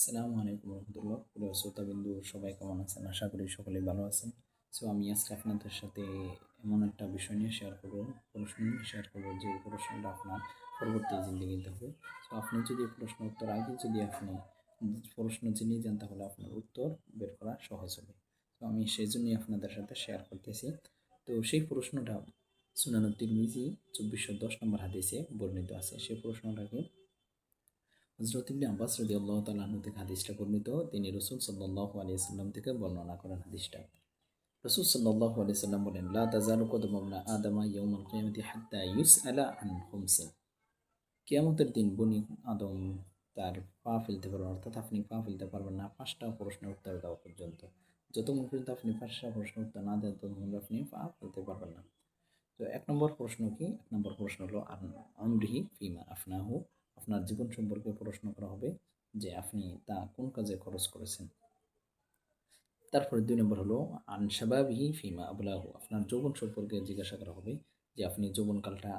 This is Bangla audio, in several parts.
আসসালামু আলাইকুম রহমতুল্লাহ। প্রিয় শ্রোতাবিন্দু সবাই কেমন আছেন? আশা করি সকলেই ভালো আছেন। সো আমি আজকে আপনাদের সাথে এমন একটা বিষয় নিয়ে শেয়ার করব, প্রশ্ন নিয়ে শেয়ার করব যে প্রশ্নটা আপনার পরবর্তী জিন্দেগিতে হবে। সো আপনি যদি প্রশ্ন উত্তর আগে যদি আপনি প্রশ্ন জেনে যান তাহলে আপনার উত্তর বের করা সহজ হবে। তো আমি সেই জন্যই আপনাদের সাথে শেয়ার করতেছি। তো সেই প্রশ্নটা সুনানুত তিরমিজি 2410 নম্বর হাদিসে বর্ণিত আছে। সেই প্রশ্নটাকে হযরত ইবনে আব্বাস রাদিয়াল্লাহু তাআলা আনহু থেকে হাদিসটা বর্ণিত। তিনি রাসূল সাল্লাল্লাহু আলাইহি ওয়াসাল্লাম থেকে বর্ণনা করেন হাদিসটা। রাসূল সাল্লাল্লাহু আলাইহি ওয়াসাল্লাম বলেন, লা তাযালু কদমু ইবনি আদমা ইয়াওমাল কিয়ামাতি হাত্তা ইউসআলা আন খুমসিন। কিয়ামতের দিন বনি আদম তার পা ফেলতে পারবেন, অর্থাৎ আপনি পা ফেলতে পারবেন না 5টা প্রশ্নের উত্তর দেওয়া পর্যন্ত। যতক্ষণ পর্যন্ত আপনি 5টা প্রশ্নের উত্তর না দেন ততক্ষণ আপনি পা ফেলতে পারবেন না। তো 1 নম্বর প্রশ্ন কি? 1 নম্বর প্রশ্ন হলো আন আমরিহি ফিমা আফনাহু। আপনার জীবন সম্পর্কে প্রশ্ন করা হবে যে আপনি তা কোন কাজে খরচ করেছেন। তারপরে 2 নম্বর হলো আন শাবাবিহি ফিমা আবলাহু। আপনার যৌবন সম্পর্কে জিজ্ঞাসা করা হবে যে আপনি যৌবনকালটা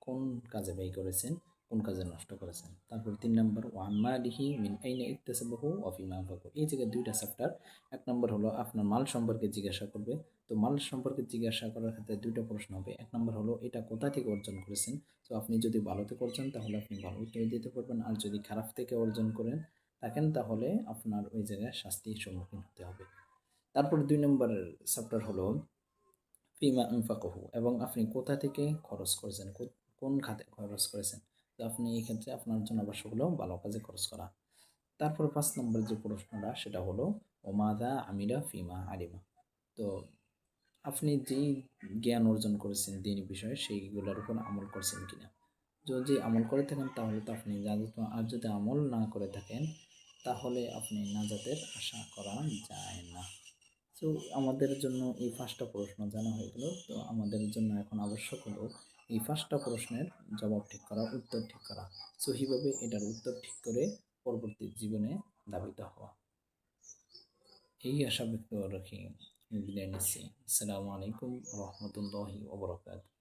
কোন কাজে ব্যয় করেছেন, কোন কাজে নষ্ট করেছেন। তারপর 3 নম্বর ওয়ান মালিহি মিন আইনা ইকতাসাবাহু ওয়া ফিমা আনফাকু। এই জায়গায় 2টা চ্যাপ্টার। 1 নম্বর হলো আপনার মাল সম্পর্কে জিজ্ঞাসা করবে। তো মাল সম্পর্কে জিজ্ঞাসা করার ক্ষেত্রে 2টা প্রশ্ন হবে। 1 নম্বর হলো এটা কোথা থেকে অর্জন করেছেন। তো আপনি যদি ভালো থেকে অর্জন তাহলে আপনি ভালো উত্তর দিতে পারবেন, আর যদি খারাপ থেকে অর্জন করেন থাকেন তাহলে আপনার ওই জায়গায় শাস্তির সম্মুখীন হতে হবে। তারপর 2 নম্বরের চ্যাপ্টার হলো ফিমা আনফাকুহু, এবং আপনি কোথা থেকে খরচ করেছেন, কোন খাতে খরচ করেছেন। তো আপনি এই ক্ষেত্রে আপনার জন্য আবশ্যক হলো ভালো কাজে খরচ করা। তারপর 5 নম্বর যে প্রশ্নটা সেটা হলো ওমাদা আমিরা ফিমা আলিমা। তো আপনি যেই জ্ঞান অর্জন করেছেন দিনী বিষয়ে সেইগুলোর উপর আমল করছেন কিনা। যদি আমল করে থাকেন তাহলে তো আপনি নাজাত, আর যদি আমল না করে থাকেন তাহলে আপনি নাজাতের আশা করা যায় না। তো আমাদের জন্য এই 5টা প্রশ্ন জানা হয়ে গেল। তো আমাদের জন্য এখন আবশ্যক হলো এই 5টা প্রশ্নের জবাব ঠিক করা, উত্তর ঠিক করা। সহিভাবে এটার উত্তর ঠিক করে পরবর্তী জীবনে ধাবিত হওয়া। এই আশা ব্যক্ত রাখি বিদায় নিচ্ছি। আসসালামু আলাইকুম রহমতুল্লাহি ওয়া বারাকাতুহু।